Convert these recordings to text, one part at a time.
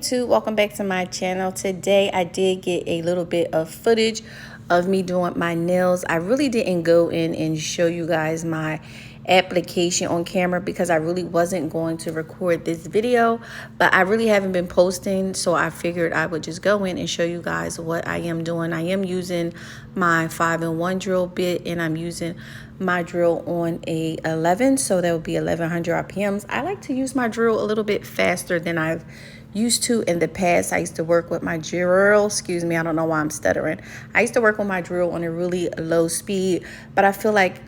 YouTube, welcome back to my channel. Today I did get a little bit of footage of me doing my nails. I really didn't go in and show you guys my application on camera because I really wasn't going to record this video, but I really haven't been posting, so I figured I would just go in and show you guys what I am doing. I am using my 5-in-1 drill bit, and I'm using my drill on a 11, so that would be 1100 RPMs. I like to use my drill a little bit faster than I've used to in the past. I used to work with my drill, excuse me, I don't know why I'm stuttering. I used to work with my drill on a really low speed, but I feel like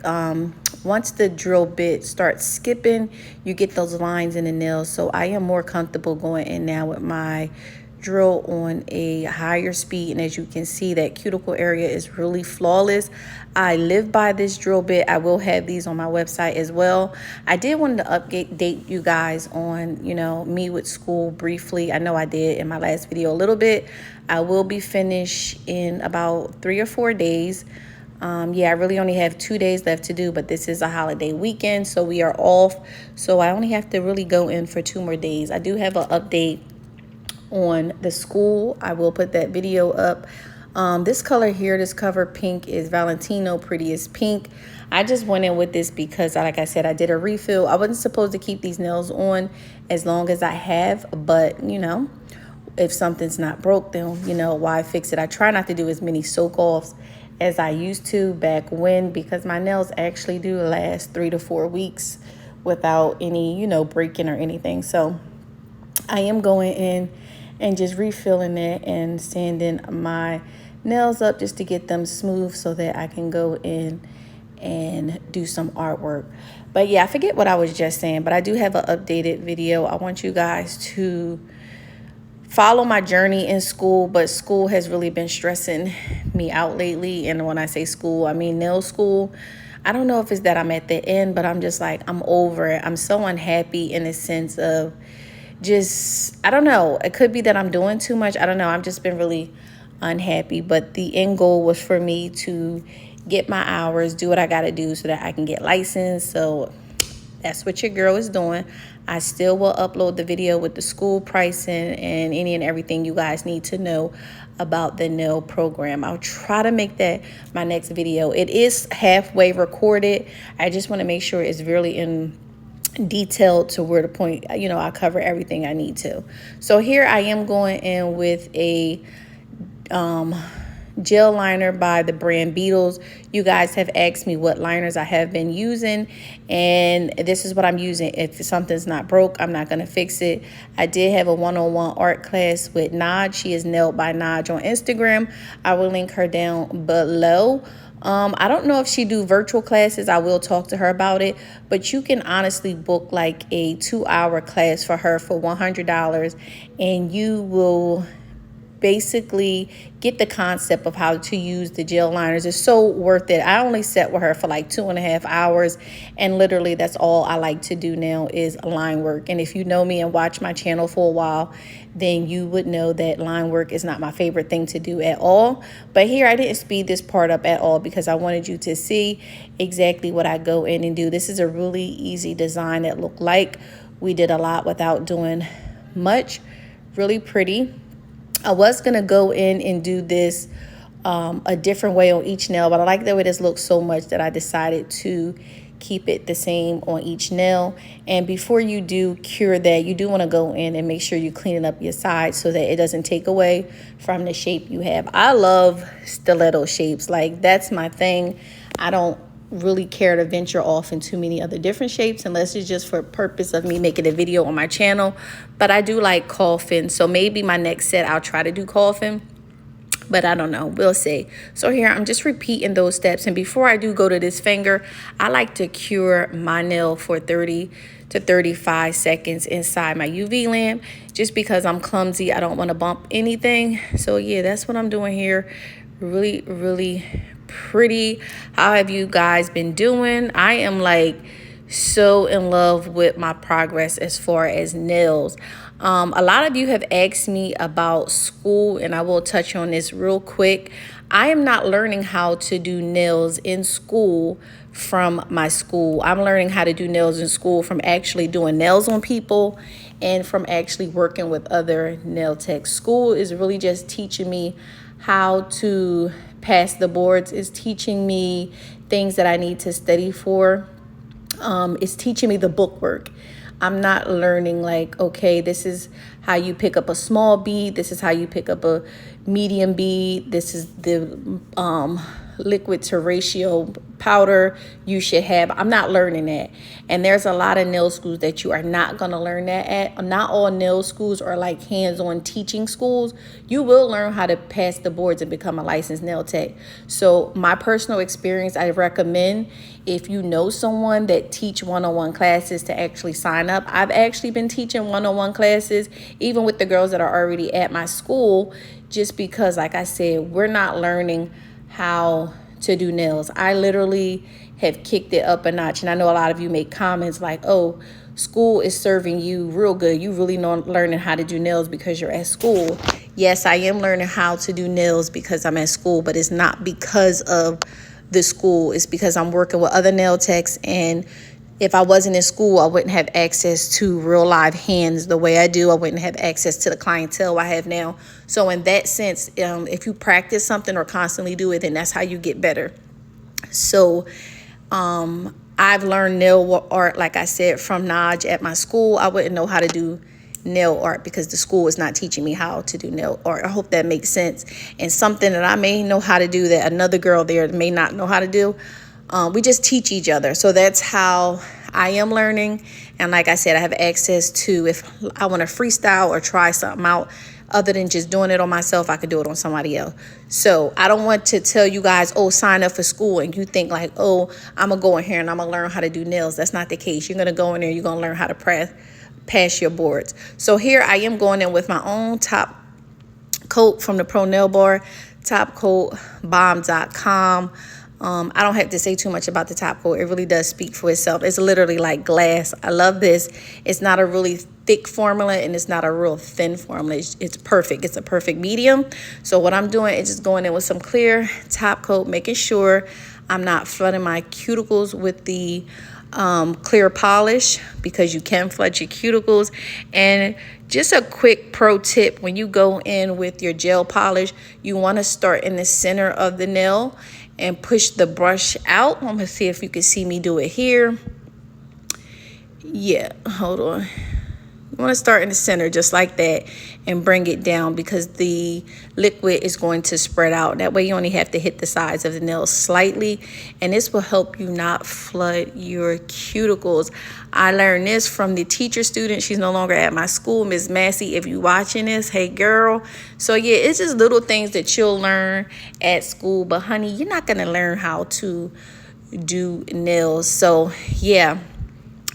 once the drill bit starts skipping, you get those lines in the nails. So I am more comfortable going in now with my drill on a higher speed, and as you can see, that cuticle area is really flawless. I live by this drill bit. I will have these on my website as well. I did want to update you guys on, you know, me with school briefly. I know I did in my last video a little bit. I will be finished in about 3 or 4 days. Yeah, I really only have 2 days left to do, but this is a holiday weekend, so we are off. So I only have to really go in for 2 more days. I do have an update on the school. I will put that video up. This color here, this cover pink, is Valentino Prettiest Pink. I just went in with this because, like I said, I did a refill. I wasn't supposed to keep these nails on as long as I have, but you know, if something's not broke, then you know, why fix it? I try not to do as many soak-offs as I used to back when, because my nails actually do last 3 to 4 weeks without any, you know, breaking or anything. So I am going in and just refilling it and sanding my nails up just to get them smooth so that I can go in and do some artwork. But yeah, I forget what I was just saying, but I do have an updated video. I want you guys to follow my journey in school, but school has really been stressing me out lately. And when I say school, I mean nail school. I don't know if it's that I'm at the end, but I'm just like, I'm over it. I'm so unhappy in the sense of just, I don't know, it could be that I'm doing too much. I don't know. I've just been really unhappy, but the end goal was for me to get my hours, do what I got to do so that I can get licensed. So that's what your girl is doing. I still will upload the video with the school pricing and any and everything you guys need to know about the nail program. I'll try to make that my next video. It is halfway recorded. I just want to make sure it's really in detailed to where the point, you know, I cover everything I need to. So here I am going in with a gel liner by the brand Beetles. You guys have asked me what liners I have been using, and this is what I'm using. If something's not broke, I'm not going to fix it. I did have a one-on-one art class with Naj. She is nailed by Naj on Instagram. I will link her down below. I don't know if she do virtual classes. I will talk to her about it, but you can honestly book like a 2-hour class for her for $100, and you will basically get the concept of how to use the gel liners. It's so worth it. I only sat with her for like 2.5 hours, and literally that's all I like to do now is line work. And if you know me and watch my channel for a while, then you would know that line work is not my favorite thing to do at all. But here I didn't speed this part up at all because I wanted you to see exactly what I go in and do. This is a really easy design that looked like we did a lot without doing much. Really pretty. I was going to go in and do this a different way on each nail, but I like the way this looks so much that I decided to keep it the same on each nail. And before you do cure that, you do want to go in and make sure you clean up your sides so that it doesn't take away from the shape you have. I love stiletto shapes. Like, that's my thing. I don't really care to venture off in too many other different shapes unless it's just for purpose of me making a video on my channel. But I do like coffin, so maybe my next set I'll try to do coffin, but I don't know, we'll see. So here I'm just repeating those steps, and before I do go to this finger, I like to cure my nail for 30 to 35 seconds inside my UV lamp, just because I'm clumsy. I don't want to bump anything. So yeah, that's what I'm doing here. Really pretty. How have you guys been doing? I am like so in love with my progress as far as nails. A lot of you have asked me about school, and I will touch on this real quick. I am not learning how to do nails in school from my school. I'm learning how to do nails in school from actually doing nails on people and from actually working with other nail techs. School is really just teaching me how to pass the boards, is teaching me things that I need to study for. It's teaching me the book work. I'm not learning like, okay, this is how you pick up a small bead. This is how you pick up a medium bead. This is the liquid to ratio powder you should have. I'm not learning that. And there's a lot of nail schools that you are not going to learn that at. Not all nail schools are like hands-on teaching schools. You will learn how to pass the boards and become a licensed nail tech. So my personal experience, I recommend if you know someone that teach one-on-one classes to actually sign up. I've actually been teaching one-on-one classes, even with the girls that are already at my school, just because, like I said, we're not learning how to do nails. I literally have kicked it up a notch. And I know a lot of you make comments like, oh, school is serving you real good. You really know learning how to do nails because you're at school. Yes, I am learning how to do nails because I'm at school, but it's not because of the school. It's because I'm working with other nail techs, and if I wasn't in school, I wouldn't have access to real live hands the way I do. I wouldn't have access to the clientele I have now. So in that sense, if you practice something or constantly do it, then that's how you get better. So I've learned nail art, like I said, from Naj at my school. I wouldn't know how to do nail art because the school is not teaching me how to do nail art. I hope that makes sense. And something that I may know how to do that another girl there may not know how to do. We just teach each other. So that's how I am learning. And like I said, I have access to, if I want to freestyle or try something out other than just doing it on myself, I could do it on somebody else. So I don't want to tell you guys, oh, sign up for school, and you think like, oh, I'm going to go in here and I'm going to learn how to do nails. That's not the case. You're going to go in there, you're going to learn how to pass your boards. So here I am going in with my own top coat from the Pro Nail Bar, topcoatbomb.com. I don't have to say too much about the top coat. It really does speak for itself. It's literally like glass. I love this. It's not a really thick formula, and it's not a real thin formula. It's perfect. It's a perfect medium. So what I'm doing is just going in with some clear top coat, making sure I'm not flooding my cuticles with the clear polish, because you can flood your cuticles. And just a quick pro tip, when you go in with your gel polish, you want to start in the center of the nail and push the brush out. I'm going to see if you can see me do it here. Yeah, hold on. You want to start in the center just like that and bring it down, because the liquid is going to spread out. That way you only have to hit the sides of the nail slightly, and this will help you not flood your cuticles. I learned this from the teacher student. She's no longer at my school, Miss Massey. If you watching this, hey girl. So yeah, it's just little things that you'll learn at school, but honey, you're not going to learn how to do nails. So yeah,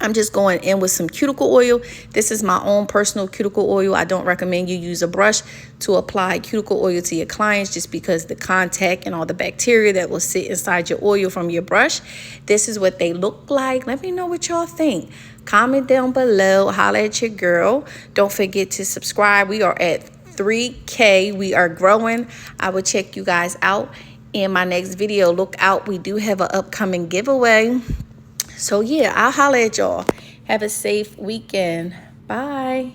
I'm just going in with some cuticle oil. This is my own personal cuticle oil. I don't recommend you use a brush to apply cuticle oil to your clients, just because the contact and all the bacteria that will sit inside your oil from your brush. This is what they look like. Let me know what y'all think. Comment down below. Holla at your girl. Don't forget to subscribe. We are at 3K. We are growing. I will check you guys out in my next video. Look out. We do have an upcoming giveaway. So yeah, I'll holler at y'all. Have a safe weekend. Bye.